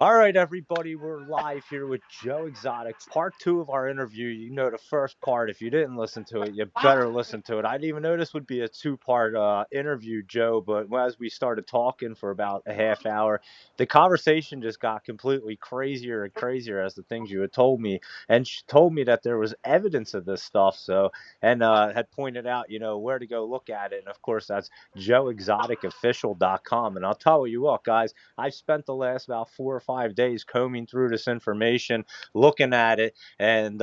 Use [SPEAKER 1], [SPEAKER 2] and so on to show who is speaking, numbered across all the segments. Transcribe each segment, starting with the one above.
[SPEAKER 1] All right, everybody, we're live here with Joe Exotic, part two of our interview. You know the first part. If you didn't listen to it, you better listen to it. I didn't even know this would be a two-part interview, Joe, but as we started talking for about a half hour, the conversation just got completely crazier and crazier as the things you had told me. And she told me that there was evidence of this stuff, and had pointed out, where to go look at it. And of course, that's joeexoticofficial.com. And I'll tell you what, guys. I've spent the last about 4 or 5 days combing through this information, looking at it, and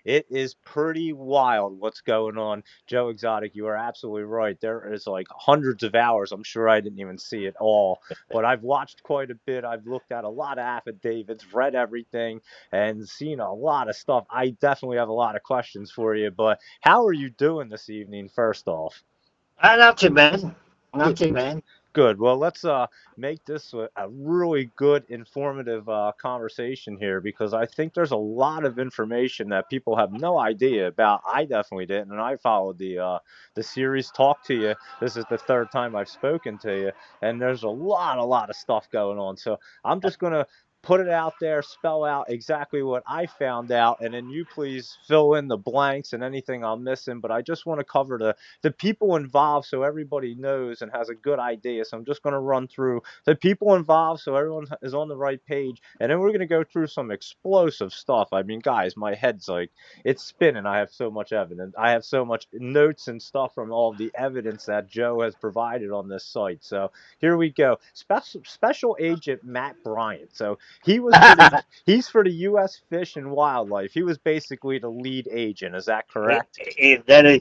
[SPEAKER 1] it is pretty wild what's going on. Joe Exotic, you are absolutely right. There is like hundreds of hours. I'm sure I didn't even see it all, but I've watched quite a bit. I've looked at a lot of affidavits, read everything, and seen a lot of stuff. I definitely have a lot of questions for you, but how are you doing this evening, first off?
[SPEAKER 2] Not too bad. Not
[SPEAKER 1] Good.
[SPEAKER 2] too bad.
[SPEAKER 1] Good. Well, let's make this a really good, informative conversation here because I think there's a lot of information that people have no idea about. I definitely didn't, and I followed the series. Talk to you. This is the third time I've spoken to you, and there's a lot of stuff going on. So I'm just gonna put it out there, spell out exactly what I found out, and then you please fill in the blanks and anything I'm missing. But I just want to cover the people involved so everybody knows and has a good idea. So I'm just going to run through the people involved so everyone is on the right page. And then we're going to go through some explosive stuff. I mean, guys, my head's like, it's spinning. I have so much evidence. I have so much notes and stuff from all of the evidence that Joe has provided on this site. So here we go. Special Agent Matt Bryant. So he's for the U.S. Fish and Wildlife. He was basically the lead agent. Is that correct?
[SPEAKER 2] That is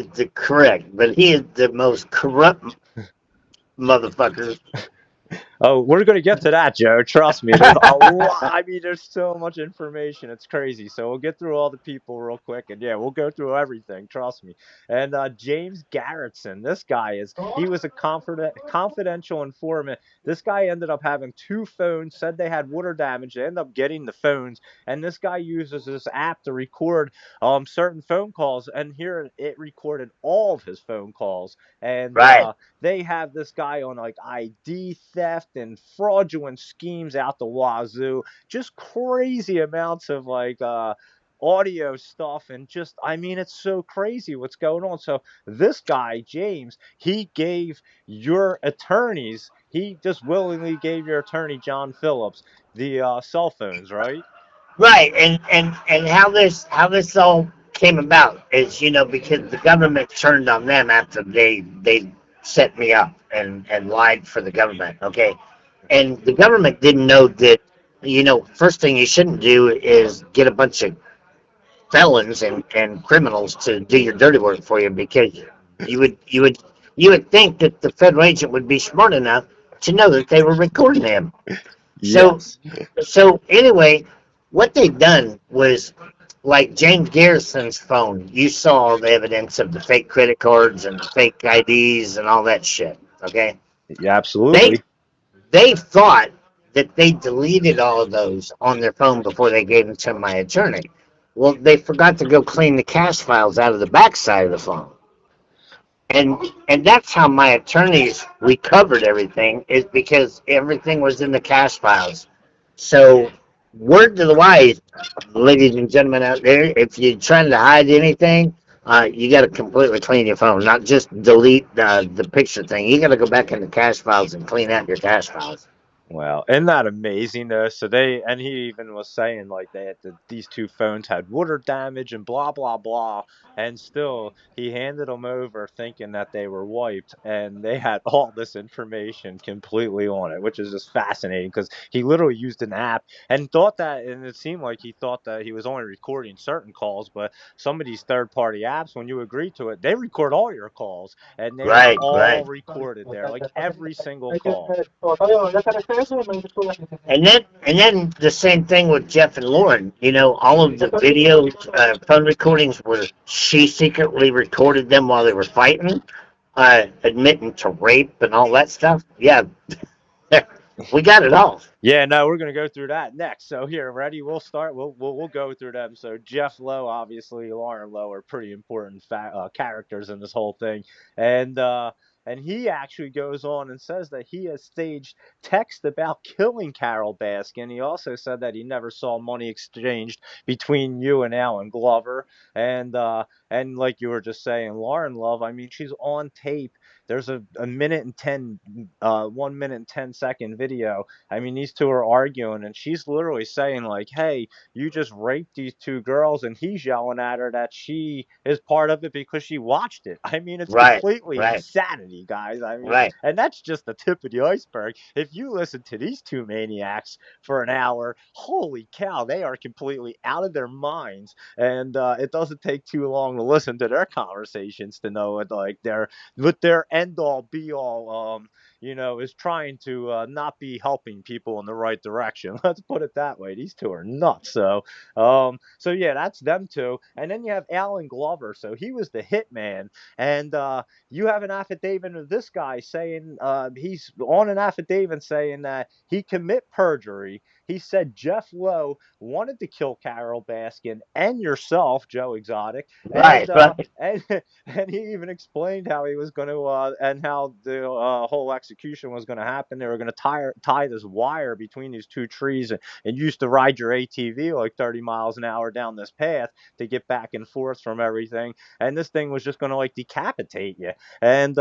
[SPEAKER 2] the correct, but he is the most corrupt motherfucker.
[SPEAKER 1] Oh, we're going to get to that, Joe. Trust me. There's a lot. I mean, there's so much information. It's crazy. So we'll get through all the people real quick. And yeah, we'll go through everything. Trust me. And James Garrettson, this guy he was a confidential informant. This guy ended up having two phones, said they had water damage. They ended up getting the phones. And this guy uses this app to record certain phone calls. And here it recorded all of his phone calls. And
[SPEAKER 2] Right.
[SPEAKER 1] they have this guy on like ID theft and fraudulent schemes out the wazoo, just crazy amounts of like audio stuff and just I mean it's so crazy what's going on. So this guy James, he gave your attorneys, he just willingly gave your attorney John Phillips the cell phones, right?
[SPEAKER 2] Right. And how this all came about is because the government turned on them after they set me up and lied for the government. Okay. And the government didn't know that. First thing you shouldn't do is get a bunch of felons and criminals to do your dirty work for you, because you would you would you would think that the federal agent would be smart enough to know that they were recording him. So
[SPEAKER 1] Yes.
[SPEAKER 2] so anyway, what they done was, like James Garrison's phone. You saw the evidence of the fake credit cards and the fake IDs and all that shit. Okay,
[SPEAKER 1] Yeah,
[SPEAKER 2] they
[SPEAKER 1] absolutely.
[SPEAKER 2] they thought that they deleted all of those on their phone before they gave them to my attorney. Well, they forgot to go clean the cache files out of the backside of the phone. And that's how my attorneys recovered everything, is because everything was in the cache files. So, word to the wise, ladies and gentlemen out there, if you're trying to hide anything, you got to completely clean your phone, not just delete the picture thing. You got to go back in the cache files and clean out your cache files.
[SPEAKER 1] Wow, isn't that amazing though? So he even was saying like these two phones had water damage and blah blah blah, and still he handed them over thinking that they were wiped, and they had all this information completely on it, which is just fascinating because he literally used an app and thought that, and it seemed like he thought that he was only recording certain calls, but some of these third party apps, when you agree to it, they record all your calls, and they were
[SPEAKER 2] Right,
[SPEAKER 1] all
[SPEAKER 2] right.
[SPEAKER 1] recorded there, like every single call.
[SPEAKER 2] And then the same thing with Jeff and Lauren. All of the video phone recordings where she secretly recorded them while they were fighting, admitting to rape and all that stuff. Yeah, we got it all.
[SPEAKER 1] Yeah, no, we're gonna go through that next. So here, ready? We'll start. We'll go through them. So Jeff Lowe, obviously, Lauren Lowe are pretty important characters in this whole thing, and And he actually goes on and says that he has staged text about killing Carol Baskin. He also said that he never saw money exchanged between you and Alan Glover. And like you were just saying, Lauren Love, I mean, she's on tape. There's a minute and 10, 1 minute and 10 second video. I mean, these two are arguing, and she's literally saying, like, hey, you just raped these two girls, and he's yelling at her that she is part of it because she watched it. I mean, it's
[SPEAKER 2] Right,
[SPEAKER 1] completely
[SPEAKER 2] right,
[SPEAKER 1] insanity, guys. I mean,
[SPEAKER 2] right.
[SPEAKER 1] and that's just the tip of the iceberg. If you listen to these two maniacs for an hour, holy cow, they are completely out of their minds. And it doesn't take too long to listen to their conversations to know it. Like they're with their end all be all, is trying to not be helping people in the right direction. Let's put it that way. These two are nuts. So yeah, that's them two. And then you have Alan Glover. So he was the hitman, and you have an affidavit of this guy saying he's on an affidavit saying that he commit perjury. He said Jeff Lowe wanted to kill Carol Baskin and yourself, Joe Exotic,
[SPEAKER 2] Right,
[SPEAKER 1] and
[SPEAKER 2] right.
[SPEAKER 1] and and he even explained how he was going to and how the whole execution was going to happen. They were going to tie this wire between these two trees, and you used to ride your ATV like 30 miles an hour down this path to get back and forth from everything. And this thing was just going to like decapitate you. And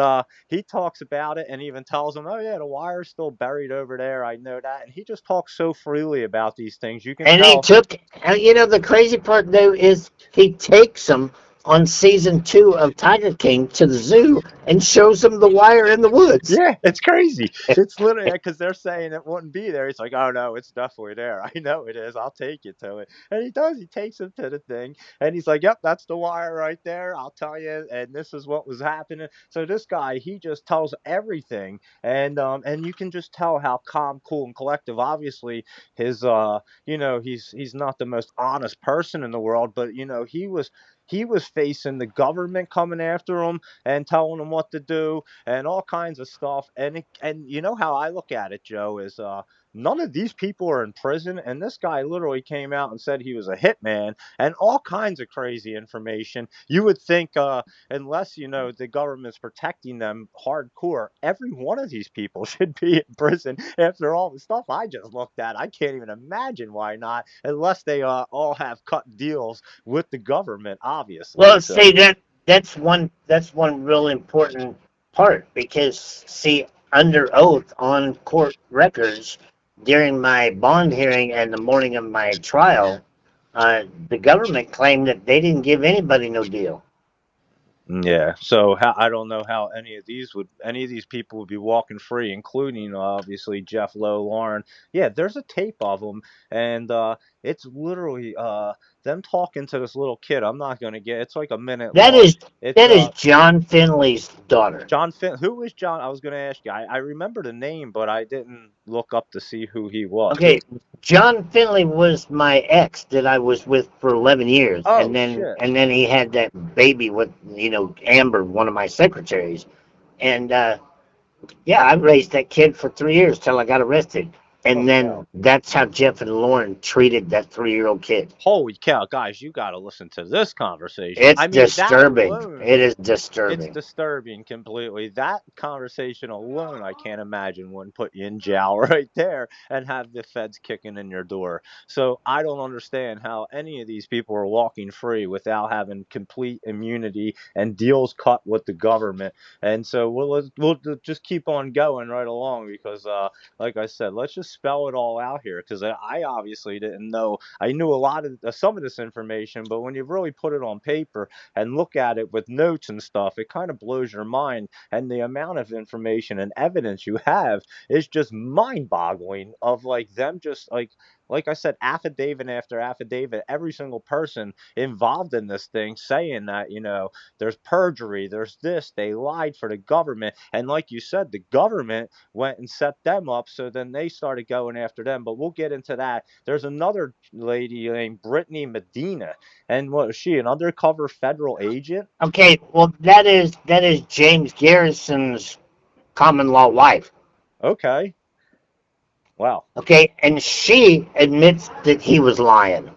[SPEAKER 1] he talks about it and even tells him, "Oh yeah, the wire's still buried over there. I know that." And he just talks so freely about these things. You can
[SPEAKER 2] And he
[SPEAKER 1] tell.
[SPEAKER 2] took, the crazy part though is he takes them on season 2 of Tiger King to the zoo and shows them the wire in the woods.
[SPEAKER 1] Yeah, it's crazy. It's literally because they're saying it wouldn't be there. He's like, "Oh no, it's definitely there. I know it is. I'll take you to it." And he does. He takes him to the thing, and he's like, "Yep, that's the wire right there. I'll tell you." And this is what was happening. So this guy, he just tells everything, and you can just tell how calm, cool, and collective. Obviously, his he's not the most honest person in the world, but he was facing the government coming after him and telling him what to do and all kinds of stuff. And you know how I look at it, Joe, is none of these people are in prison, and this guy literally came out and said he was a hitman and all kinds of crazy information. You would think, unless the government's protecting them hardcore, every one of these people should be in prison after all the stuff I just looked at. I can't even imagine why not, unless they all have cut deals with the government, obviously.
[SPEAKER 2] Well, see
[SPEAKER 1] So
[SPEAKER 2] that's one real important part because see, under oath on court records during my bond hearing and the morning of my trial, the government claimed that they didn't give anybody no deal.
[SPEAKER 1] yeah, so I don't know how any of these people would be walking free, including obviously Jeff Lowe, Lauren. Yeah, there's a tape of them, and it's literally them talking to this little kid. I'm not gonna get. It's like a minute
[SPEAKER 2] That
[SPEAKER 1] long.
[SPEAKER 2] is
[SPEAKER 1] It's
[SPEAKER 2] that is John Finley's daughter.
[SPEAKER 1] John Finn. Who is John? I was gonna ask you. I remember the name, but I didn't look up to see who he was.
[SPEAKER 2] Okay, John Finley was my ex that I was with for 11 years,
[SPEAKER 1] Oh
[SPEAKER 2] and then
[SPEAKER 1] shit.
[SPEAKER 2] and then he had that baby with Amber, one of my secretaries, and yeah, I raised that kid for 3 years till I got arrested, and
[SPEAKER 1] Oh
[SPEAKER 2] then
[SPEAKER 1] wow.
[SPEAKER 2] that's how Jeff and Lauren treated that 3-year-old kid.
[SPEAKER 1] Holy cow, guys! You got to listen to this conversation.
[SPEAKER 2] It's
[SPEAKER 1] I mean, that
[SPEAKER 2] disturbing.
[SPEAKER 1] alone.
[SPEAKER 2] It is
[SPEAKER 1] It's
[SPEAKER 2] disturbing.
[SPEAKER 1] disturbing completely. That conversation alone, I can't imagine wouldn't put you in jail right there and have the feds kicking in your door. So I don't understand how any of these people are walking free without having complete immunity and deals cut with the government. And so we'll just keep on going right along because, like I said, let's just spell it all out here because I obviously didn't know. I knew a lot of some of this information, but when you really put it on paper and look at it with notes and stuff, it kind of blows your mind. And the amount of information and evidence you have is just mind boggling of like them just like I said, affidavit after affidavit, every single person involved in this thing saying that, there's perjury, there's this, they lied for the government. And like you said, the government went and set them up. So then they started going after them. But we'll get into that. There's another lady named Brittany Medina. And what is she, an undercover federal agent?
[SPEAKER 2] Okay, well that is James Garrison's common law wife.
[SPEAKER 1] Okay. Wow.
[SPEAKER 2] Okay, and she admits that he was lying.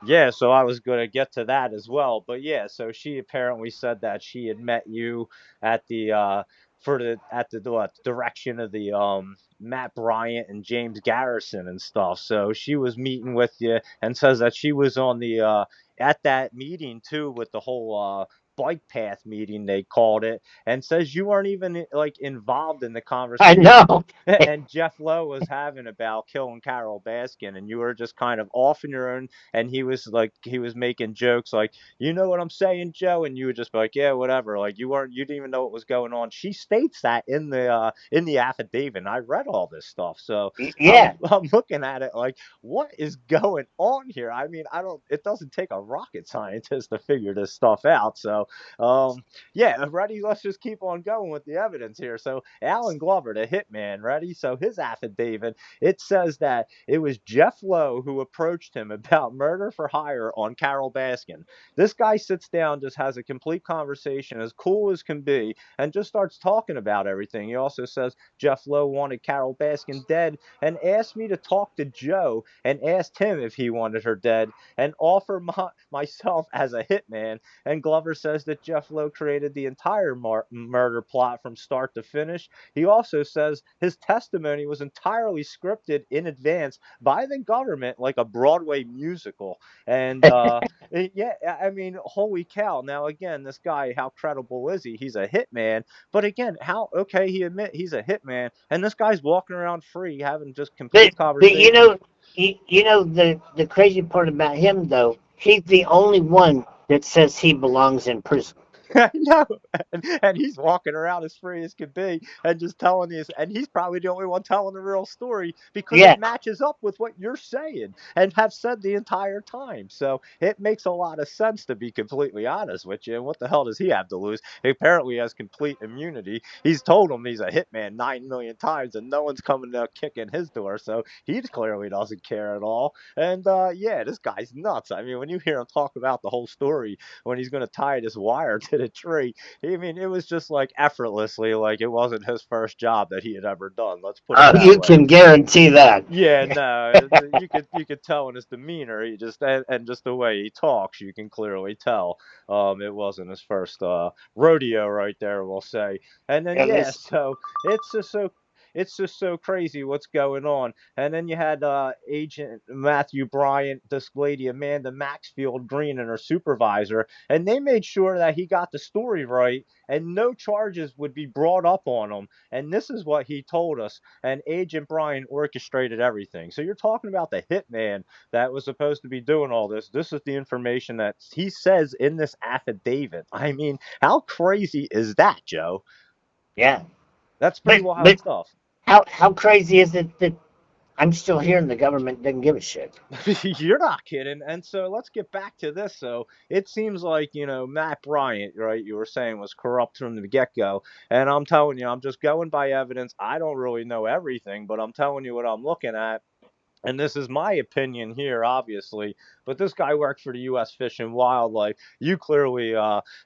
[SPEAKER 1] Yeah, so I was going to get to that as well. But yeah, so she apparently said that she had met you at the for the at the what, direction of the Matt Bryant and James Garrison and stuff. So she was meeting with you and says that she was on the at that meeting too with the whole bike path meeting they called it, and says you weren't even like involved in the
[SPEAKER 2] I
[SPEAKER 1] conversation
[SPEAKER 2] know.
[SPEAKER 1] and Jeff Lowe was having about killing Carol Baskin, and you were just kind of off on your own. And he was like, he was making jokes like, you know what I'm saying, Joe, and you would just be like, yeah, whatever. Like you didn't even know what was going on. She states that in the affidavit. And I read all this stuff, so
[SPEAKER 2] Yeah.
[SPEAKER 1] I'm looking at it like, what is going on here? I mean, I don't. It doesn't take a rocket scientist to figure this stuff out. So, um, yeah, ready? Let's just keep on going with the evidence here. So, Alan Glover, the hitman, ready? So, his affidavit, it says that it was Jeff Lowe who approached him about murder for hire on Carol Baskin. This guy sits down, just has a complete conversation, as cool as can be, and just starts talking about everything. He also says Jeff Lowe wanted Carol Baskin dead and asked me to talk to Joe and asked him if he wanted her dead and offer myself as a hitman. And Glover says that Jeff Lowe created the entire murder plot from start to finish. He also says his testimony was entirely scripted in advance by the government, like a Broadway musical. And yeah, I mean, holy cow. Now, again, this guy, how credible is he? He's a hitman. But again, how, okay, he admit he's a hitman, and this guy's walking around free, having just complete
[SPEAKER 2] But
[SPEAKER 1] conversations.
[SPEAKER 2] you know the crazy part about him though, he's the only one that says he belongs in prison.
[SPEAKER 1] I know, and he's walking around as free as could be, and just telling you. And he's probably the only one telling the real story because it
[SPEAKER 2] Yeah.
[SPEAKER 1] matches up with what you're saying and have said the entire time. So it makes a lot of sense, to be completely honest with you. And what the hell does he have to lose? He apparently has complete immunity. He's told him he's a hitman 9 million times, and no one's coming out kicking his door. So he clearly doesn't care at all. And yeah, this guy's nuts. I mean, when you hear him talk about the whole story when he's going to tie this wire to the tree. I mean, it was just like effortlessly, like it wasn't his first job that he had ever done. Let's put it
[SPEAKER 2] Oh,
[SPEAKER 1] that
[SPEAKER 2] you
[SPEAKER 1] way.
[SPEAKER 2] can guarantee that.
[SPEAKER 1] Yeah, no, you could tell in his demeanor, he just and just the way he talks, you can clearly tell. It wasn't his first rodeo right there, we'll say. And then
[SPEAKER 2] And
[SPEAKER 1] yeah,
[SPEAKER 2] this,
[SPEAKER 1] so it's just so it's just so crazy what's going on. And then you had Agent Matthew Bryant, this lady Amanda Maxfield Green, and her supervisor, and they made sure that he got the story right, and no charges would be brought up on him. And this is what he told us, and Agent Brian orchestrated everything. So you're talking about the hitman that was supposed to be doing all this. This is the information that he says in this affidavit. I mean, how crazy is that, Joe?
[SPEAKER 2] yeah.
[SPEAKER 1] That's pretty
[SPEAKER 2] But
[SPEAKER 1] wild stuff.
[SPEAKER 2] how crazy is it that I'm still here and the government doesn't give a shit?
[SPEAKER 1] You're not kidding. And so let's get back to this. So it seems like, Matt Bryant, right, you were saying was corrupt from the get go. And I'm telling you, I'm just going by evidence. I don't really know everything, but I'm telling you what I'm looking at, and this is my opinion here, obviously, but this guy worked for the U.S. Fish and Wildlife. You clearly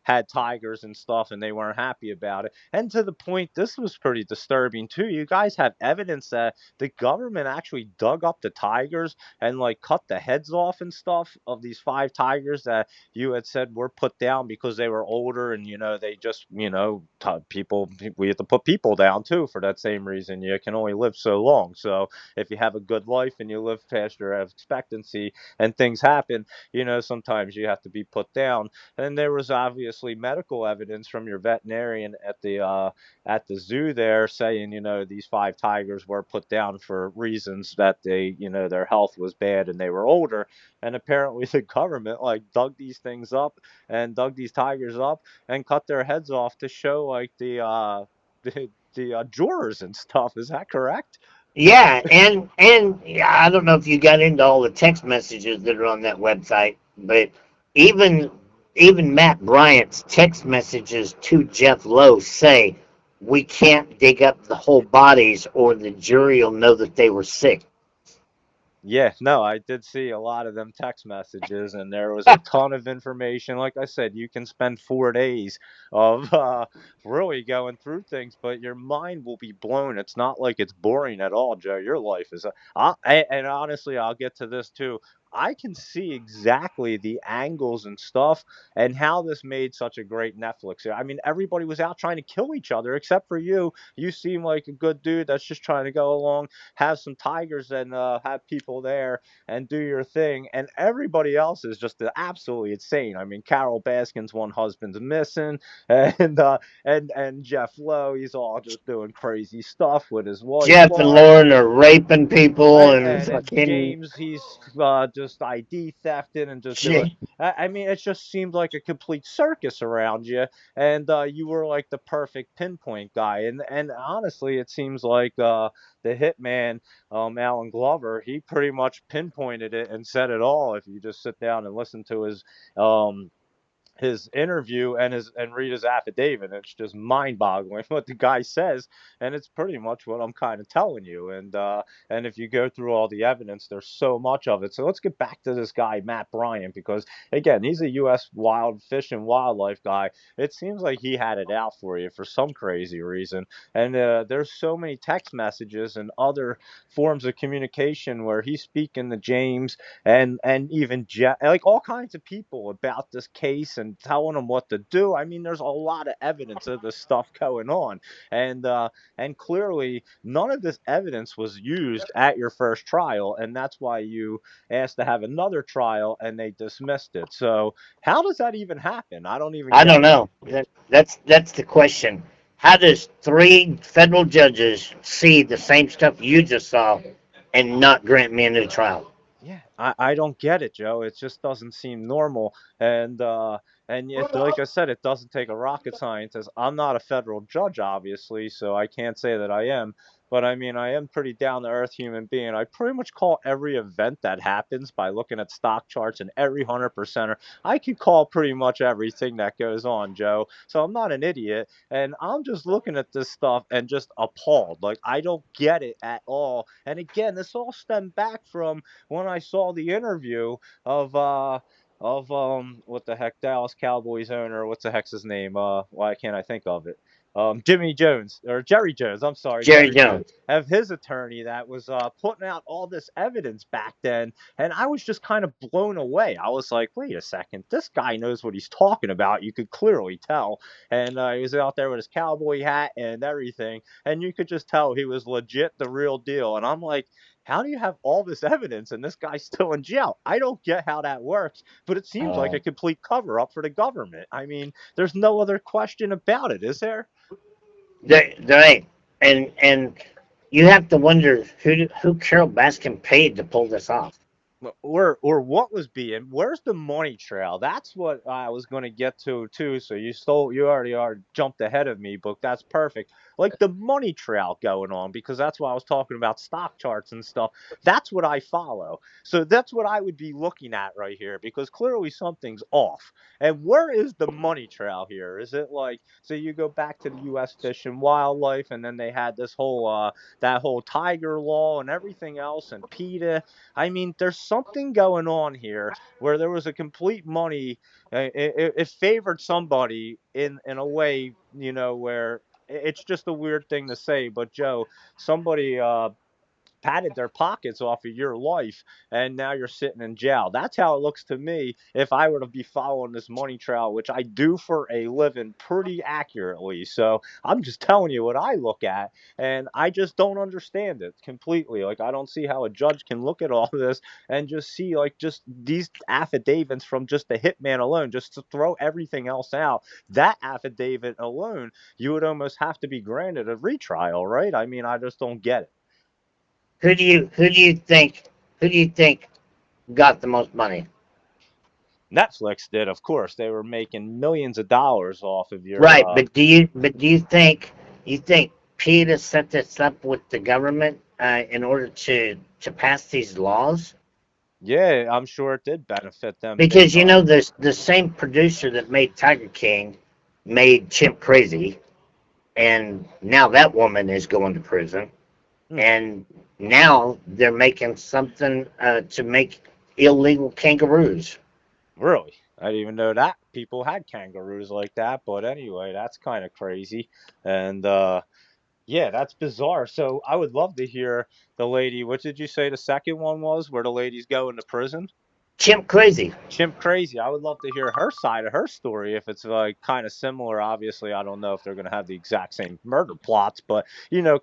[SPEAKER 1] had tigers and stuff, and they weren't happy about it. And to the point, this was pretty disturbing too. You guys have evidence that the government actually dug up the tigers and like cut the heads off and stuff of these five tigers that you had said were put down because they were older, and they just people, we have to put people down too for that same reason. You can only live so long, so if you have a good life and you live past your expectancy and things happen, sometimes you have to be put down. And there was obviously medical evidence from your veterinarian at the zoo there saying, these five tigers were put down for reasons that their health was bad and they were older. And apparently the government like dug these things up and dug these tigers up and cut their heads off to show like the jurors and stuff. Is that correct?
[SPEAKER 2] Yeah, and yeah, I don't know if you got into all the text messages that are on that website, but even even Matt Bryant's text messages to Jeff Lowe say we can't dig up the whole bodies or the jury will know that they were sick.
[SPEAKER 1] Yeah, no, I did see a lot of them text messages, and there was a ton of information. Like I said, you can spend 4 days of really going through things, but your mind will be blown. It's not like it's boring at all, Joe. Your life is, and honestly, I'll get to this too. I can see exactly the angles and stuff and how this made such a great Netflix. I mean, everybody was out trying to kill each other except for you. You seem like a good dude that's just trying to go along, have some tigers, and have people there and do your thing. And everybody else is just absolutely insane. I mean, Carol Baskin's one husband's missing, and Jeff Lowe, he's all just doing crazy stuff with his wife
[SPEAKER 2] Jeff and
[SPEAKER 1] Lauren.
[SPEAKER 2] Lauren are raping people and
[SPEAKER 1] And
[SPEAKER 2] fucking
[SPEAKER 1] James, he's just ID thefting and just doing.
[SPEAKER 2] shit.
[SPEAKER 1] I mean, it just seemed like a complete circus around you, and you were like the perfect pinpoint guy. And honestly, it seems like the hitman, Alan Glover, he pretty much pinpointed it and said it all. If you just sit down and listen to um, his interview and read his affidavit. It's just mind-boggling what the guy says, and it's pretty much what I'm kind of telling you. And if you go through all the evidence, there's so much of it. So let's get back to this guy Matt Bryant, because again, he's a U.S. wild fish and wildlife guy. It seems like he had it out for you for some crazy reason, and there's so many text messages and other forms of communication where he's speaking to James and even like all kinds of people about this case and telling them what to do. I mean, there's a lot of evidence of this stuff going on, and uh, and clearly none of this evidence was used at your first trial, and that's why you asked to have another trial and they dismissed it. So how does that even happen? I don't even
[SPEAKER 2] I
[SPEAKER 1] get
[SPEAKER 2] don't
[SPEAKER 1] it.
[SPEAKER 2] know. That's the question. How does three federal judges see the same stuff you just saw and not grant me a new trial?
[SPEAKER 1] Yeah, I don't get it, Joe. It just doesn't seem normal. And it, like I said, it doesn't take a rocket scientist. I'm not a federal judge, obviously, so I can't say that I am. But I mean, I am pretty down to earth human being. I pretty much call every event that happens by looking at stock charts, and every 100%er. I can call pretty much everything that goes on, Joe. So I'm not an idiot, and I'm just looking at this stuff and just appalled. Like I don't get it at all. And again, this all stemmed back from when I saw the interview of what the heck, Dallas Cowboys owner, what's the heck's his name? Why can't I think of it? Jimmy Jones, or Jerry Jones. I'm sorry,
[SPEAKER 2] Jerry
[SPEAKER 1] Jerry Jones.
[SPEAKER 2] Jones.
[SPEAKER 1] Have his attorney that was putting out all this evidence back then, and I was just kind of blown away. I was like, wait a second, this guy knows what he's talking about. You could clearly tell, and he was out there with his cowboy hat and everything, and you could just tell he was legit the real deal. And I'm like, how do you have all this evidence and this guy's still in jail? I don't get how that works, but it seems like
[SPEAKER 2] Uh,
[SPEAKER 1] a complete cover up for the government. I mean, there's no other question about it, is there?
[SPEAKER 2] there ain't, and you have to wonder who Carol Baskin paid to pull this off.
[SPEAKER 1] Or what was being, where's the money trail? That's what I was going to get to too. So you already are jumped ahead of me, but that's perfect. Like the money trail going on, because that's why I was talking about stock charts and stuff. That's what I follow. So that's what I would be looking at right here, because clearly something's off. And where is the money trail here? Is it like, so you go back to the US Fish and Wildlife, and then they had this whole that whole tiger law and everything else, and PETA. I mean, there's something going on here where there was a complete money. It favored somebody in a way, where it's just a weird thing to say. But Joe, somebody padded their pockets off of your life, and now you're sitting in jail. That's how it looks to me if I were to be following this money trail, which I do for a living pretty accurately. So I'm just telling you what I look at, and I just don't understand it completely. Like I don't see how a judge can look at all this and just see like just these affidavits from just the hitman alone, just to throw everything else out. That affidavit alone, you would almost have to be granted a retrial, right? I mean, I just don't get it.
[SPEAKER 2] Who do you think got the most money?
[SPEAKER 1] Netflix did, of course. They were making millions of dollars off of your.
[SPEAKER 2] Right, but do you think PETA set this up with the government in order to pass these laws?
[SPEAKER 1] Yeah, I'm sure it did benefit them big
[SPEAKER 2] Because
[SPEAKER 1] time.
[SPEAKER 2] the same producer that made Tiger King made Chimp Crazy, and now that woman is going to prison,
[SPEAKER 1] Hmm,
[SPEAKER 2] and now they're making something to make illegal kangaroos.
[SPEAKER 1] really? I didn't even know that people had kangaroos like that. But anyway, that's kind of crazy. And yeah, that's bizarre. So I would love to hear the lady. What did you say the second one was? Where the ladies go into prison?
[SPEAKER 2] Chimp crazy.
[SPEAKER 1] Chimp crazy. I would love to hear her side of her story if it's like kind of similar. Obviously, I don't know if they're going to have the exact same murder plots, but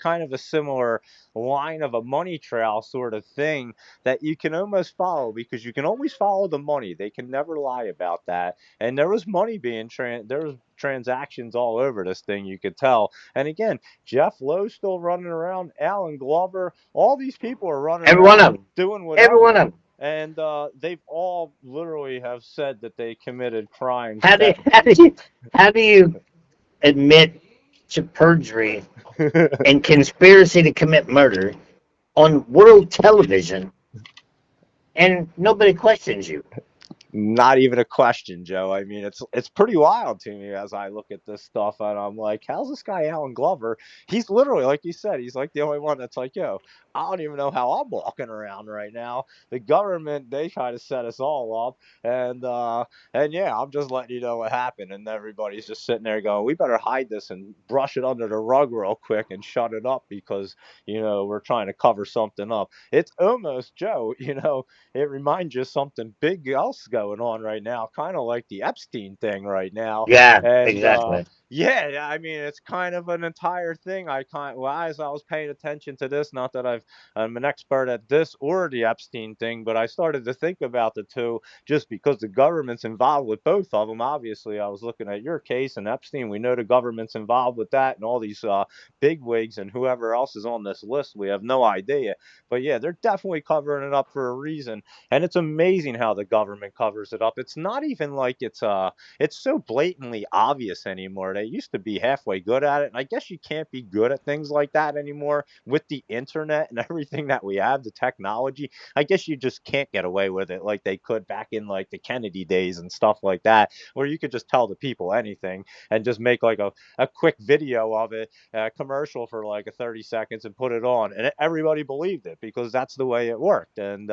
[SPEAKER 1] kind of a similar line of a money trail sort of thing that you can almost follow because you can always follow the money. They can never lie about that. And there was money being there was transactions all over this thing, you could tell. And again, Jeff Lowe's still running around, Alan Glover, all these people are running
[SPEAKER 2] Every one
[SPEAKER 1] around
[SPEAKER 2] of them.
[SPEAKER 1] doing
[SPEAKER 2] Every one
[SPEAKER 1] whatever,
[SPEAKER 2] of them.
[SPEAKER 1] and they've all literally have said that they committed crimes
[SPEAKER 2] How do
[SPEAKER 1] that
[SPEAKER 2] how do you admit to perjury and conspiracy to commit murder on world television and nobody questions you?
[SPEAKER 1] Not even a question, Joe. I mean, it's pretty wild to me as I look at this stuff, and I'm like, how's this guy Alan Glover? He's literally, like you said, he's like the only one that's like, yo, I don't even know how I'm walking around right now. The government, they try to set us all up, and yeah, I'm just letting you know what happened, and everybody's just sitting there going, we better hide this and brush it under the rug real quick and shut it up because we're trying to cover something up. It's almost, Joe, it reminds you of something big else going on right now, kind of like the Epstein thing right now.
[SPEAKER 2] Yeah,
[SPEAKER 1] And
[SPEAKER 2] exactly.
[SPEAKER 1] yeah, I mean, it's kind of an entire thing. Well, as I was paying attention to this, not that I'm an expert at this or the Epstein thing, but I started to think about the two just because the government's involved with both of them. Obviously, I was looking at your case and Epstein. We know the government's involved with that and all these big wigs and whoever else is on this list. We have no idea. But yeah, they're definitely covering it up for a reason, and it's amazing how the government covers it up. It's not even like it's so blatantly obvious anymore. They used to be halfway good at it, and I guess you can't be good at things like that anymore with the internet and everything that we have, the technology. I guess you just can't get away with it like they could back in like the Kennedy days and stuff like that, where you could just tell the people anything and just make like a quick video of it, a commercial for like a 30 seconds and put it on, and everybody believed it because that's the way it worked. And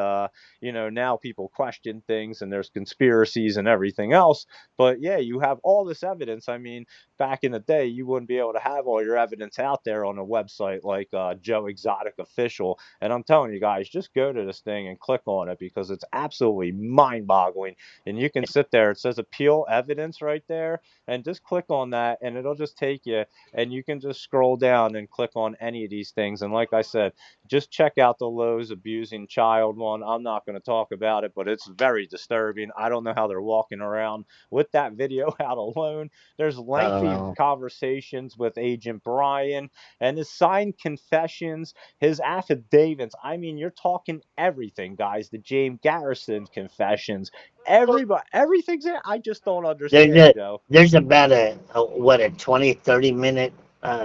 [SPEAKER 1] now people question things and there's conspiracies and everything else. But yeah, you have all this evidence. I mean, back in the day, you wouldn't be able to have all your evidence out there on a website like Joe Exotic Official. And I'm telling you guys, just go to this thing and click on it because it's absolutely mind boggling. And you can sit there, it says appeal evidence right there, and just click on that, and it'll just take you, and you can just scroll down and click on any of these things. And like I said, just check out the Lowe's abusing child one. I'm not going to talk about it, but it's very disturbing. I don't know how they're walking around with that video out alone. There's lengthy
[SPEAKER 2] Uh,
[SPEAKER 1] conversations with Agent Brian and his signed confessions, his affidavits. I mean, you're talking everything, guys. The James Garrison confessions, everybody, everything's in. I just don't
[SPEAKER 2] there's
[SPEAKER 1] understand,
[SPEAKER 2] a
[SPEAKER 1] Joe.
[SPEAKER 2] there's about a what a 20-30 minute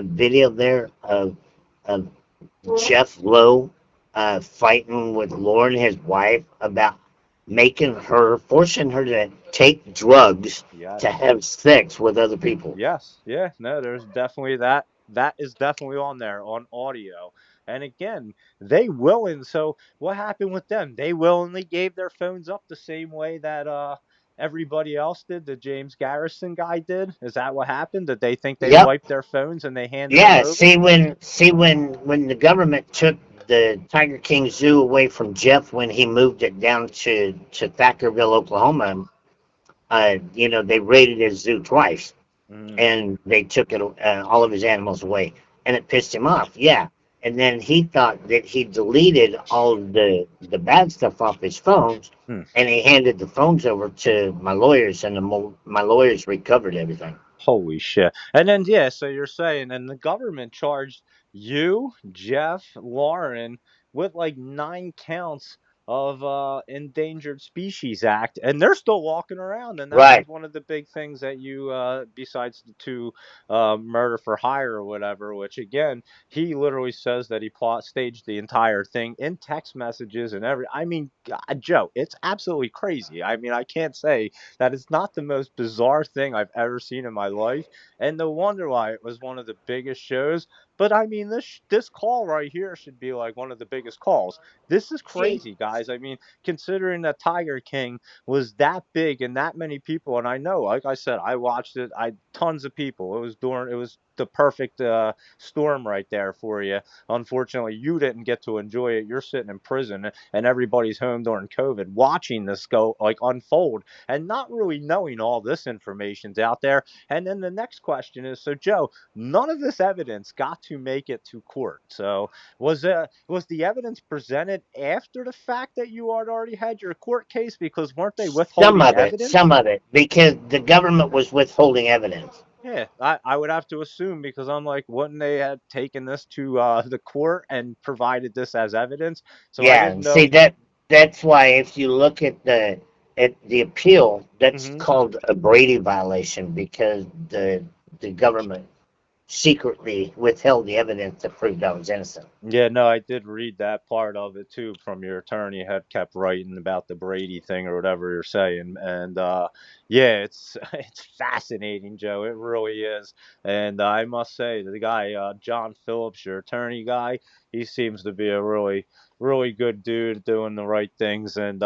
[SPEAKER 2] video there of Jeff Lowe fighting with Lauren, his wife, about forcing her to take drugs to
[SPEAKER 1] Yes.
[SPEAKER 2] have sex with other people.
[SPEAKER 1] Yes, yeah, no, there's definitely that. That is definitely on there on audio. And again, they willing. So what happened with them? They willingly gave their phones up the same way that everybody else did. The James Garrison guy did. Is that what happened? Did they think they
[SPEAKER 2] Yep.
[SPEAKER 1] wiped their phones and they handed them
[SPEAKER 2] Yeah.
[SPEAKER 1] over?
[SPEAKER 2] When the government took the Tiger King Zoo away from Jeff when he moved it down to Thackerville, Oklahoma, they raided his zoo twice,
[SPEAKER 1] Mm.
[SPEAKER 2] and they took all of his animals away, and it pissed him off. Yeah, and then he thought that he deleted all of the bad stuff off his phones,
[SPEAKER 1] Hmm.
[SPEAKER 2] and he handed the phones over to my lawyers, and my lawyers recovered everything.
[SPEAKER 1] Holy shit. And then, yeah, so you're saying, and the government charged you, Jeff, Lauren, with like 9 counts of Endangered Species Act, and they're still walking around. And that was
[SPEAKER 2] Right.
[SPEAKER 1] one of the big things that you, besides the two murder for hire or whatever, which again, he literally says that he staged the entire thing in text messages and I mean, God, Joe, it's absolutely crazy. I mean, I can't say that is not the most bizarre thing I've ever seen in my life, and no wonder why it was one of the biggest shows. But I mean, this call right here should be like one of the biggest calls. This is
[SPEAKER 2] See,
[SPEAKER 1] crazy, guys. I mean, considering that Tiger King was that big and that many people, and I know, like I said, I watched it. I tons of people. It was the perfect storm right there for you. Unfortunately, you didn't get to enjoy it. You're sitting in prison, and everybody's home during COVID, watching this go like unfold, and not really knowing all this information's out there. And then the next question is, so Joe, none of this evidence got to make it to court. So was the evidence presented after the fact that you had already had your court case? Because weren't they withholding
[SPEAKER 2] Some
[SPEAKER 1] evidence?
[SPEAKER 2] of it, because the government was withholding evidence.
[SPEAKER 1] Yeah, I would have to assume, because I'm like, wouldn't they have taken this to the court and provided this as evidence? So I
[SPEAKER 2] Yeah,
[SPEAKER 1] didn't
[SPEAKER 2] and see
[SPEAKER 1] know.
[SPEAKER 2] that's why if you look at the appeal, that's
[SPEAKER 1] Hmm.
[SPEAKER 2] called a Brady violation because the government secretly withheld the evidence that proved I was innocent.
[SPEAKER 1] Yeah, no, I did read that part of it too from your attorney had kept writing about the Brady thing or whatever you're saying. And yeah, it's it's fascinating, Joe. It really is. And I must say the guy John Phillips, your attorney guy, he seems to be a really good dude doing the right things, and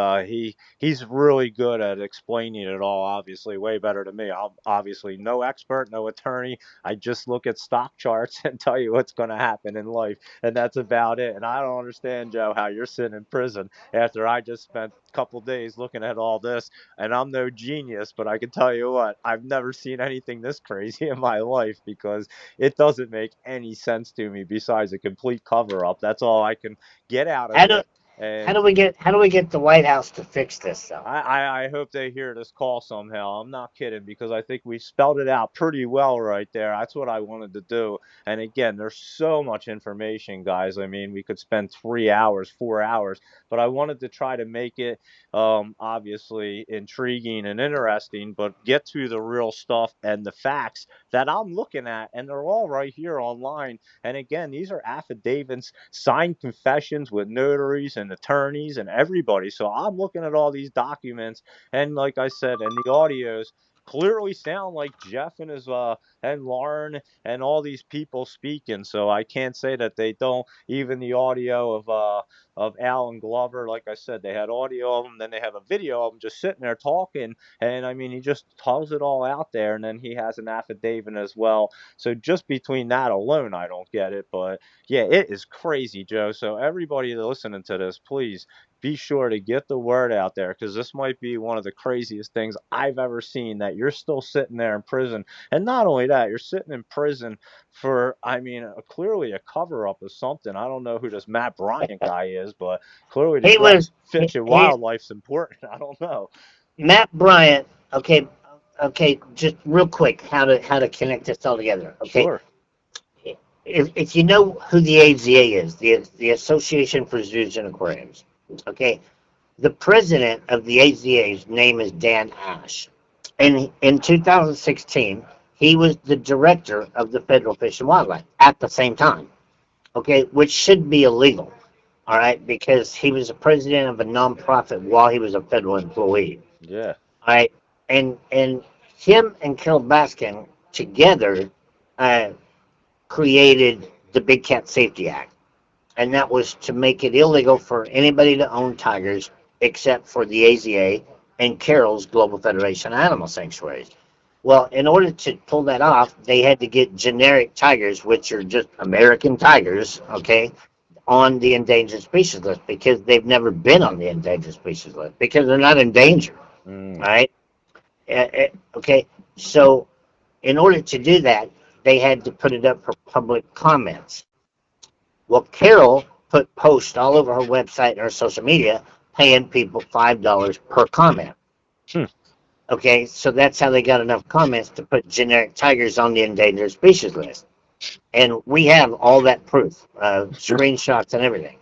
[SPEAKER 1] he's really good at explaining it all, obviously way better than me. I'm obviously no expert, no attorney. I just look at stock charts and tell you what's going to happen in life, and that's about it. And I don't understand, Joe, how you're sitting in prison after I just spent a couple days looking at all this. And I'm no genius, but I can tell you what, I've never seen anything this crazy in my life, because it doesn't make any sense to me besides a complete cover up. That's all I can get out of
[SPEAKER 2] How do
[SPEAKER 1] it. And
[SPEAKER 2] how do we get the White House to fix this though?
[SPEAKER 1] I hope they hear this call somehow. I'm not kidding, because I think we spelled it out pretty well right there. That's what I wanted to do. And again, there's so much information, guys. I mean, we could spend 3 hours, 4 hours, but I wanted to try to make it obviously intriguing and interesting, but get to the real stuff and the facts that I'm looking at, and they're all right here online. And again, these are affidavits, signed confessions with notaries and attorneys and everybody. So I'm looking at all these documents, and like I said, and the audios clearly sound like Jeff and his and Lauren and all these people speaking. So I can't say that they don't. Even the audio of Alan Glover, like I said, they had audio of him, then they have a video of him just sitting there talking, and I mean, he just tells it all out there, and then he has an affidavit as well. So just between that alone, I don't get it, but yeah, it is crazy, Joe. So everybody listening to this, please be sure to get the word out there, because this might be one of the craziest things I've ever seen, that you're still sitting there in prison. And not only that, you're sitting in prison for, I mean, clearly a cover up of something. I don't know who this Matt Bryant guy is, but clearly the
[SPEAKER 2] He
[SPEAKER 1] drug,
[SPEAKER 2] was
[SPEAKER 1] fish, and
[SPEAKER 2] he
[SPEAKER 1] wildlife's important. I don't know.
[SPEAKER 2] Matt Bryant. Okay, okay, just real quick, how to connect this all together. Okay,
[SPEAKER 1] Sure.
[SPEAKER 2] if you know who the AZA is, the Association for Zoos and Aquariums. Okay, the president of the AZA's name is Dan Ash. And in 2016, he was the director of the Federal Fish and Wildlife at the same time, okay, which should be illegal, all right, because he was the president of a nonprofit while he was a federal employee,
[SPEAKER 1] Yeah.
[SPEAKER 2] all right, and him and Carol Baskin together uh, created the Big Cat Safety Act, and that was to make it illegal for anybody to own tigers except for the AZA and Carol's Global Federation of Animal Sanctuaries. Well, in order to pull that off, they had to get generic tigers, which are just American tigers, okay, on the endangered species list because they've never been on the endangered species list because they're not endangered,
[SPEAKER 1] Mm.
[SPEAKER 2] all right? Okay, so in order to do that, they had to put it up for public comments. Well, Carol put posts all over her website and her social media paying people $5 per comment.
[SPEAKER 1] Hmm.
[SPEAKER 2] Okay, so that's how they got enough comments to put generic tigers on the endangered species list. And we have all that proof, screenshots and everything.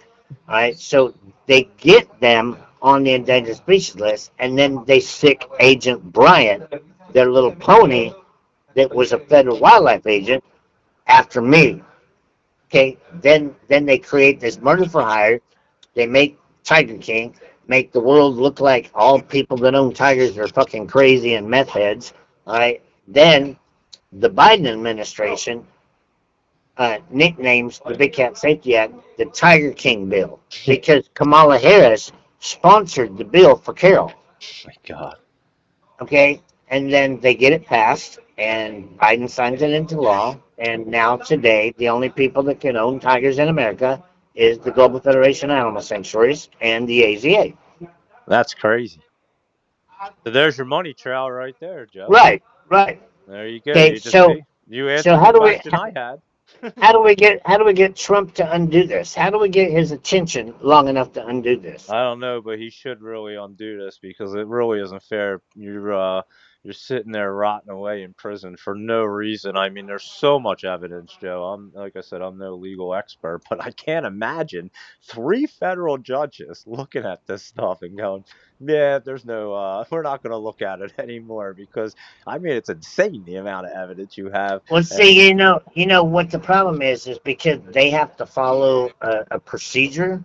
[SPEAKER 2] All right, so they get them on the endangered species list, and then they stick Agent Bryant, their little pony that was a federal wildlife agent, after me. Okay, then they create this murder for hire. They make Tiger King, make the world look like all people that own tigers are fucking crazy and meth heads. All right, then the Biden administration nicknames the Big Cat Safety Act the Tiger King bill because Kamala Harris sponsored the bill for Carol.
[SPEAKER 1] My God.
[SPEAKER 2] Okay, and then they get it passed, and Biden signs it into law, And now today, the only people that can own tigers in America is the Global Federation of Animal Sanctuaries and the AZA.
[SPEAKER 1] That's crazy. So there's your money trail right there, Joe.
[SPEAKER 2] Right, right.
[SPEAKER 1] There you go.
[SPEAKER 2] Okay,
[SPEAKER 1] You just
[SPEAKER 2] so
[SPEAKER 1] see. You
[SPEAKER 2] so
[SPEAKER 1] answered the question I had.
[SPEAKER 2] how do we get Trump to undo this? How do we get his attention long enough to undo this?
[SPEAKER 1] I don't know, but he should really undo this because it really isn't fair. You're sitting there rotting away in prison for no reason. I mean, there's so much evidence, Joe. I'm like I said, I'm no legal expert, but I can't imagine three federal judges looking at this stuff and going, "Yeah, there's no, we're not going to look at it anymore," because I mean, it's insane the amount of evidence you have.
[SPEAKER 2] Well,
[SPEAKER 1] And
[SPEAKER 2] see, you know what the problem is because they have to follow a procedure,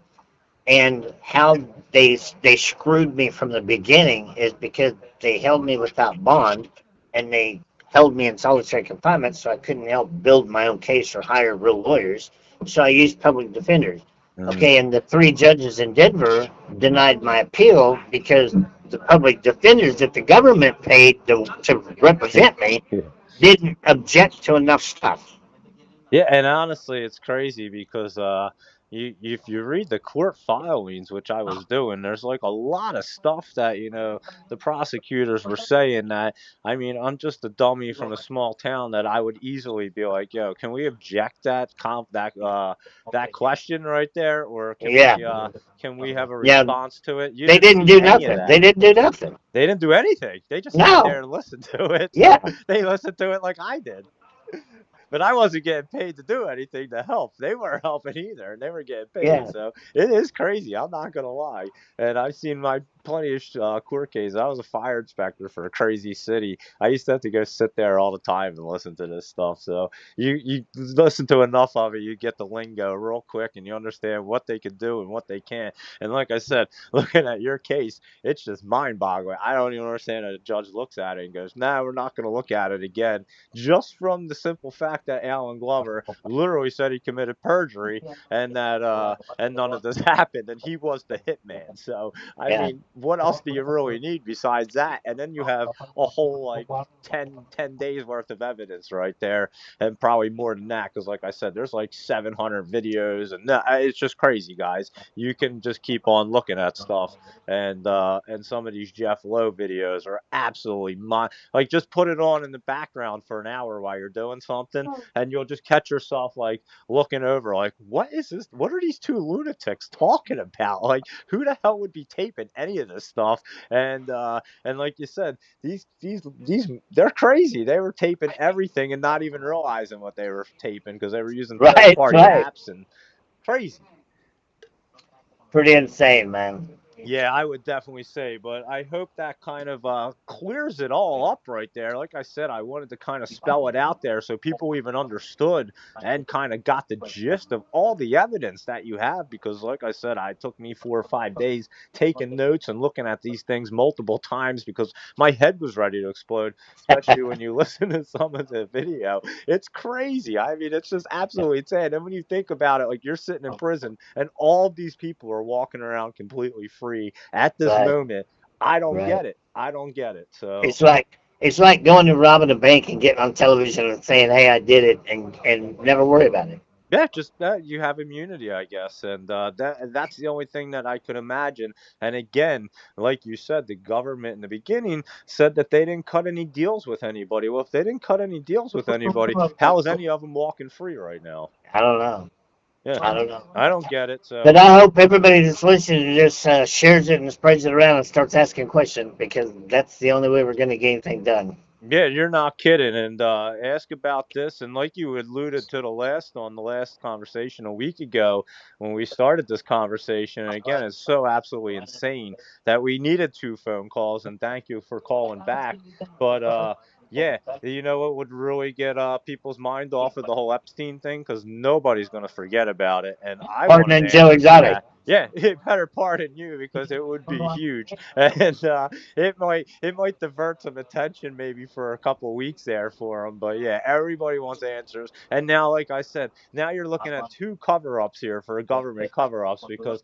[SPEAKER 2] and how they screwed me from the beginning is because they held me without bond, and they held me in solitary confinement, so I couldn't help build my own case or hire real lawyers. So I used public defenders.
[SPEAKER 1] mm,
[SPEAKER 2] Okay, and the three judges in Denver denied my appeal because the public defenders that the government paid to represent me didn't object to enough stuff.
[SPEAKER 1] Yeah, and honestly, it's crazy because if you read the court filings, which I was doing, there's like a lot of stuff that the prosecutors were saying that. I mean, I'm just a dummy from a small town that I would easily be like, "Yo, can we object that question right there, or
[SPEAKER 2] Yeah,
[SPEAKER 1] can we have a
[SPEAKER 2] yeah,
[SPEAKER 1] response to it?" You
[SPEAKER 2] they
[SPEAKER 1] didn't
[SPEAKER 2] didn't
[SPEAKER 1] see
[SPEAKER 2] do
[SPEAKER 1] any of
[SPEAKER 2] nothing. They
[SPEAKER 1] that.
[SPEAKER 2] didn't do nothing.
[SPEAKER 1] They didn't do anything. They just sat there
[SPEAKER 2] No.
[SPEAKER 1] and listened to it.
[SPEAKER 2] Yeah,
[SPEAKER 1] So they listened to it like I did. But I wasn't getting paid to do anything to help. They weren't helping either, and they were getting paid.
[SPEAKER 2] yeah.
[SPEAKER 1] So it is crazy. I'm not gonna lie. And I've seen my plenty of court cases. I was a fire inspector for a crazy city. I used to have to go sit there all the time and listen to this stuff. So you listen to enough of it, you get the lingo real quick, and you understand what they can do and what they can't. And like I said, looking at your case, it's just mind-boggling. I don't even understand that a judge looks at it and goes, "Nah, we're not going to look at it again," just from the simple fact that Alan Glover literally said he committed perjury and that and none of this happened and he was the hitman. So I
[SPEAKER 2] Yeah.
[SPEAKER 1] mean, what else do you really need besides that? And then you have a whole like 10 days worth of evidence right there, and probably more than that because like I said, there's like 700 videos, and it's just crazy, guys. You can just keep on looking at stuff, and some of these Jeff Lowe videos are absolutely like, just put it on in the background for an hour while you're doing something, and you'll just catch yourself like looking over, like, what is this? What are these two lunatics talking about? Like, who the hell would be taping any of this stuff? And like you said, these they're crazy. They were taping everything and not even realizing what they were taping because they were using third
[SPEAKER 2] Right,
[SPEAKER 1] party
[SPEAKER 2] right.
[SPEAKER 1] apps and crazy.
[SPEAKER 2] Pretty insane, man.
[SPEAKER 1] Yeah, I would definitely say, but I hope that kind of clears it all up right there. Like I said, I wanted to kind of spell it out there so people even understood and kind of got the gist of all the evidence that you have. Because, like I said, it took me 4 or 5 days taking notes and looking at these things multiple times because my head was ready to explode. Especially when you listen to some of the video, it's crazy. I mean, it's just absolutely insane. And when you think about it, like, you're sitting in prison and all of these people are walking around completely free at this
[SPEAKER 2] Right,
[SPEAKER 1] moment. I don't
[SPEAKER 2] right.
[SPEAKER 1] get it. I don't get it. So
[SPEAKER 2] It's like going to robbing a bank and getting on television and saying, "Hey, I did it," and never worry about it.
[SPEAKER 1] yeah, just that you have immunity, I guess, and that's the only thing that I could imagine. And again, like you said, the government in the beginning said that they didn't cut any deals with anybody. Well, if they didn't cut any deals with anybody, how is any of them walking free right now?
[SPEAKER 2] I don't know.
[SPEAKER 1] Yeah,
[SPEAKER 2] I don't know.
[SPEAKER 1] I don't get it. So
[SPEAKER 2] But I hope everybody that's listening just shares it and spreads it around and starts asking questions because that's the only way we're going to get anything done.
[SPEAKER 1] yeah, you're not kidding. And ask about this. And like you alluded to the last conversation a week ago when we started this conversation. And again, it's so absolutely insane that we needed two phone calls. And thank you for calling back. But yeah, you know what would really get people's mind off of the whole Epstein thing? Because nobody's going to forget about it. And I
[SPEAKER 2] Martin
[SPEAKER 1] wanted
[SPEAKER 2] and Joe
[SPEAKER 1] answers to
[SPEAKER 2] Exotic.
[SPEAKER 1] that. Yeah, it better pardon you because it would be huge, and it might divert some attention maybe for a couple of weeks there for them. But yeah, everybody wants answers, and now, like I said, now you're looking at two cover-ups here for government cover-ups because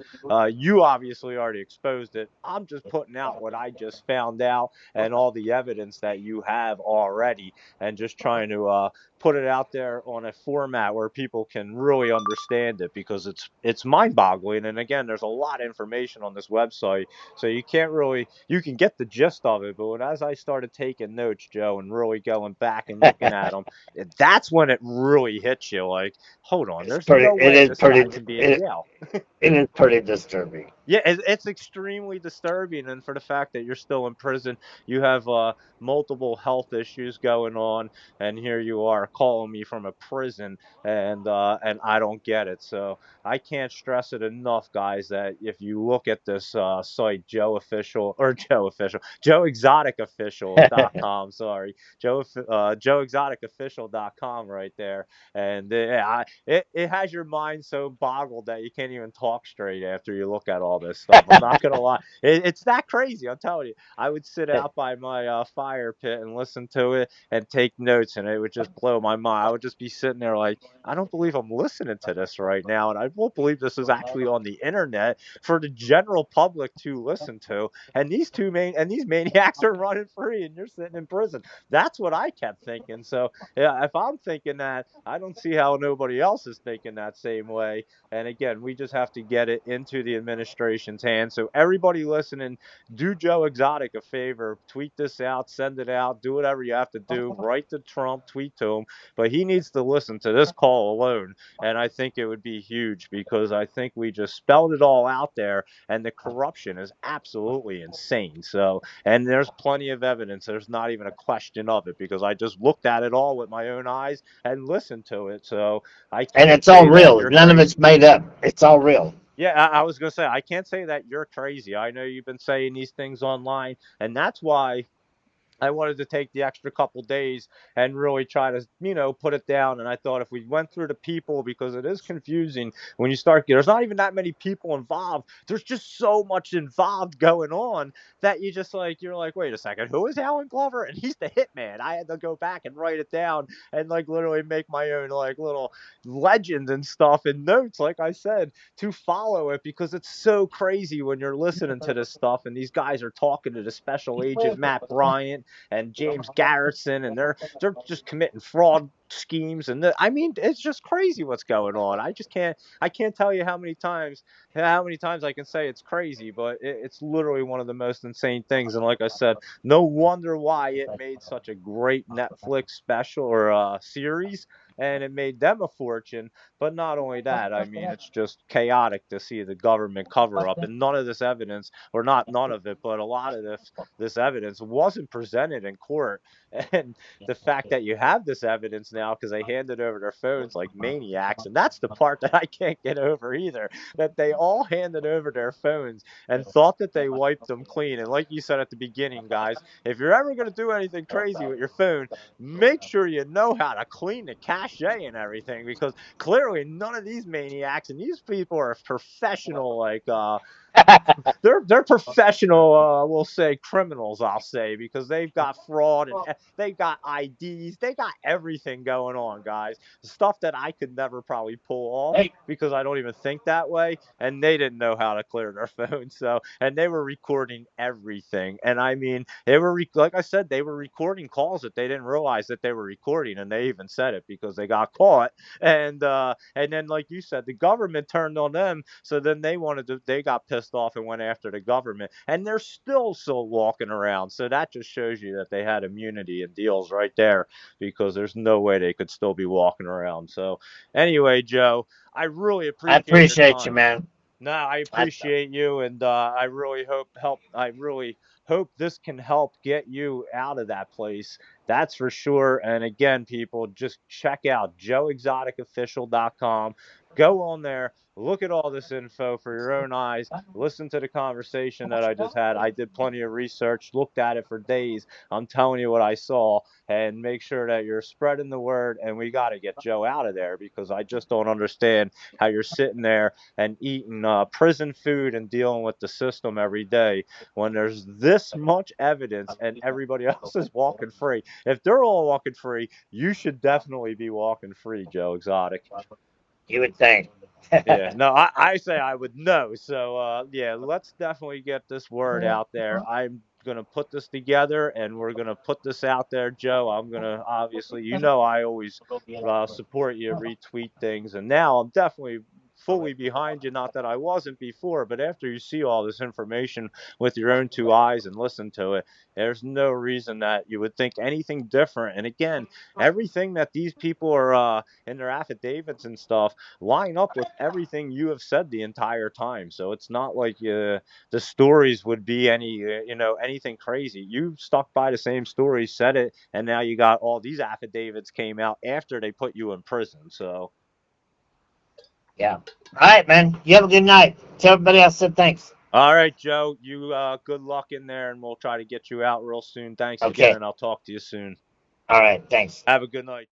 [SPEAKER 1] you obviously already exposed it. I'm just putting out what I just found out and all the evidence that you have already, and just trying to put it out there on a format where people can really understand it because it's mind-boggling. And again, there's a lot of information on this website, so you can get the gist of it. But as I started taking notes, Joe, and really going back and looking at them, that's when it really hits you. Like, hold on,
[SPEAKER 2] It's
[SPEAKER 1] there's
[SPEAKER 2] pretty.
[SPEAKER 1] no
[SPEAKER 2] It
[SPEAKER 1] way
[SPEAKER 2] is
[SPEAKER 1] this guy
[SPEAKER 2] pretty.
[SPEAKER 1] can be in
[SPEAKER 2] It,
[SPEAKER 1] jail.
[SPEAKER 2] it is pretty disturbing.
[SPEAKER 1] Yeah, it's extremely disturbing, and for the fact that you're still in prison, you have multiple health issues going on, and here you are calling me from a prison, and I don't get it. So I can't stress it enough, guys, that if you look at this site, Joe Exotic Official.com, sorry, Joe Exotic Official.com, right there, and it has your mind so boggled that you can't even talk straight after you look at all this stuff. I'm not gonna lie, it's that crazy. I'm telling you. I would sit out by my fire pit and listen to it and take notes, and it would just blow my mind. I would just be sitting there like, I don't believe I'm listening to this right now, and I won't believe this is actually on the internet for the general public to listen to. And these maniacs are running free, and you're sitting in prison. That's what I kept thinking. So yeah, if I'm thinking that, I don't see how nobody else is thinking that same way. And again, we just have to get it into the administration's hands. So everybody listening, do Joe Exotic a favor, tweet this out, send it out, do whatever you have to do, write to Trump, tweet to him, but he needs to listen to this call alone. And I think it would be huge because I think we just spelled it all out there, and the corruption is absolutely insane. So, and there's plenty of evidence. There's not even a question of it because I just looked at it all with my own eyes and listened to it. So I
[SPEAKER 2] And
[SPEAKER 1] can't
[SPEAKER 2] it's all
[SPEAKER 1] say that
[SPEAKER 2] real.
[SPEAKER 1] you're
[SPEAKER 2] None of it's
[SPEAKER 1] crazy.
[SPEAKER 2] made up. It's all real.
[SPEAKER 1] Yeah, I was going to say, I can't say that you're crazy. I know you've been saying these things online, and that's why I wanted to take the extra couple days and really try to, put it down. And I thought if we went through the people, because it is confusing when you start, there's not even that many people involved. There's just so much involved going on that you're like, wait a second, who is Alan Glover? And he's the hitman. I had to go back and write it down and like literally make my own like little legend and stuff and notes, like I said, to follow it because it's so crazy when you're listening to this stuff and these guys are talking to the special agent Matt Bryant and James Garrison, and they're just committing fraud schemes, and I mean, it's just crazy what's going on. I can't tell you how many times I can say it's crazy, but it's literally one of the most insane things. And like I said, no wonder why it made such a great Netflix special or series, and it made them a fortune. But not only that, I mean, it's just chaotic to see the government cover up, and none of this evidence, or not none of it, but a lot of this evidence wasn't presented in court. And the fact that you have this evidence now because they handed over their phones like maniacs, and that's the part that I can't get over either, that they all handed over their phones and thought that they wiped them clean. And like you said at the beginning, guys, if you're ever going to do anything crazy with your phone, make sure you know how to clean the cache and everything, because clearly none of these maniacs, and these people are professional, like they're professional, we'll say criminals, I'll say, because they've got fraud and they've got IDs, they got everything going on, guys. Stuff that I could never probably pull off because I don't even think that way, and they didn't know how to clear their phones. So, and they were recording everything, and I mean, like I said, they were recording calls that they didn't realize that they were recording, and they even said it because they got caught. And then like you said, the government turned on them, so then they got pissed off and went after the government, and they're still walking around. So that just shows you that they had immunity and deals right there, because there's no way they could still be walking around. So anyway, Joe, I really
[SPEAKER 2] I
[SPEAKER 1] appreciate your
[SPEAKER 2] appreciate you,
[SPEAKER 1] time.
[SPEAKER 2] man.
[SPEAKER 1] No, I
[SPEAKER 2] I,
[SPEAKER 1] appreciate you, and I really hope this can help get you out of that place That's for sure. And again, people, just check out joeexoticofficial.com. Go on there, look at all this info for your own eyes, listen to the conversation that I just had. I did plenty of research, looked at it for days. I'm telling you what I saw, and make sure that you're spreading the word. And we got to get Joe out of there, because I just don't understand how you're sitting there and eating prison food and dealing with the system every day when there's this much evidence and everybody else is walking free. If they're all walking free, you should definitely be walking free, Joe Exotic.
[SPEAKER 2] You would think.
[SPEAKER 1] Yeah, no, I say I would know. So, yeah, let's definitely get this word out there. I'm gonna put this together, and we're gonna put this out there, Joe. I'm gonna obviously, I always support you, retweet things, and now I'm definitely fully behind you. Not that I wasn't before, but after you see all this information with your own two eyes and listen to it, there's no reason that you would think anything different. And again, everything that these people are in their affidavits and stuff line up with everything you have said the entire time. So it's not like the stories would be anything crazy. You stuck by the same story, said it, and now you got all these affidavits came out after they put you in prison. So,
[SPEAKER 2] Yeah. All right, man. You have a good night. Tell everybody else said thanks.
[SPEAKER 1] all right, Joe, you good luck in there, and we'll try to get you out real soon. Thanks again,
[SPEAKER 2] Okay.
[SPEAKER 1] and I'll talk to you soon.
[SPEAKER 2] All right. Thanks.
[SPEAKER 1] Have a good night.